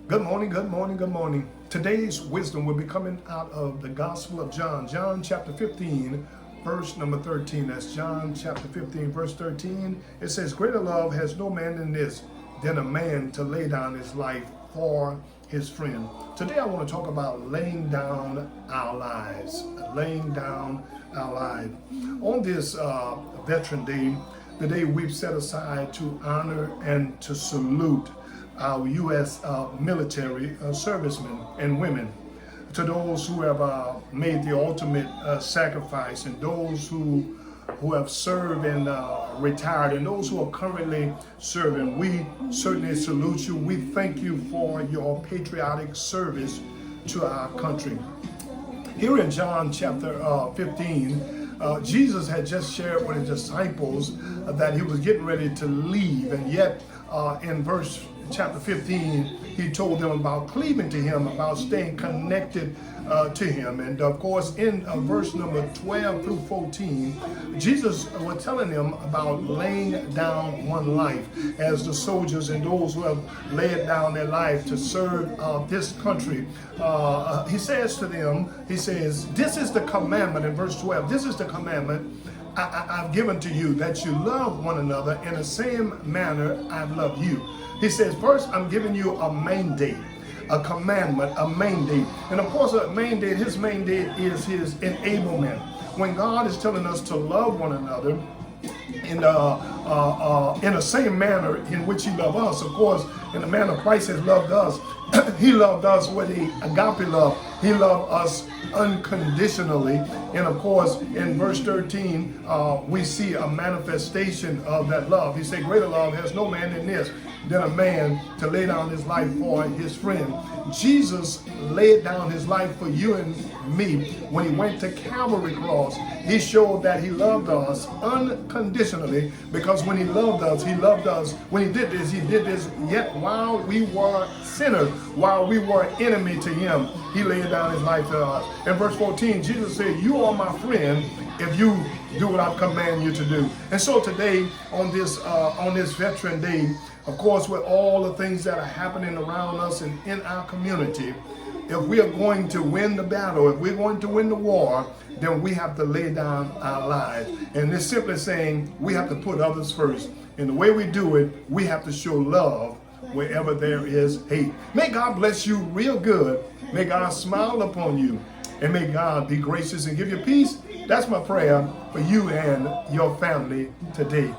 Good morning, good morning, good morning. Today's wisdom will be coming out of the Gospel of John, John chapter 15, verse number 13. That's John chapter 15, verse 13. It says, greater love has no man than this, than a man to lay down his life for his friend. Today I want to talk about laying down our lives, laying down our lives. On this Veteran Day, the day we've set aside to honor and to salute our U.S. military servicemen and women, to those who have made the ultimate sacrifice, and those who have served and retired, and those who are currently serving. We certainly salute you. We thank you for your patriotic service to our country. Here in John chapter 15, Jesus had just shared with his disciples that he was getting ready to leave, and yet in verse chapter 15, he told them about cleaving to him, about staying connected to him. And of course, in verse number 12 through 14, Jesus was telling them about laying down one life as the soldiers and those who have laid down their life to serve this country. He says to them, he says, this is the commandment in verse 12, this is the commandment I've given to you, that you love one another in the same manner I've loved you. He says, first, I'm giving you a mandate, a commandment, a mandate. And of course, a mandate, his mandate is his enablement. When God is telling us to love one another in the same manner in which he loved us, of course, in the manner Christ has loved us, he loved us with the agape love. He loved us unconditionally. And of course, in verse 13, we see a manifestation of that love. He said, greater love has no man than this, than a man to lay down his life for his friend. Jesus laid down his life for you and me when he went to Calvary cross. He showed that he loved us unconditionally, because when he loved us, when he did this yet while we were sinners, while we were enemy to him, he laid down his life for us. In verse 14, Jesus said, you are my friend if you do what I command you to do. And so today, on this Veteran Day, of course, with all the things that are happening around us and in our community, if we are going to win the battle, if we're going to win the war, then we have to lay down our lives. And it's simply saying we have to put others first. And the way we do it, we have to show love wherever there is hate. May God bless you real good. May God smile upon you. And may God be gracious and give you peace. That's my prayer for you and your family today.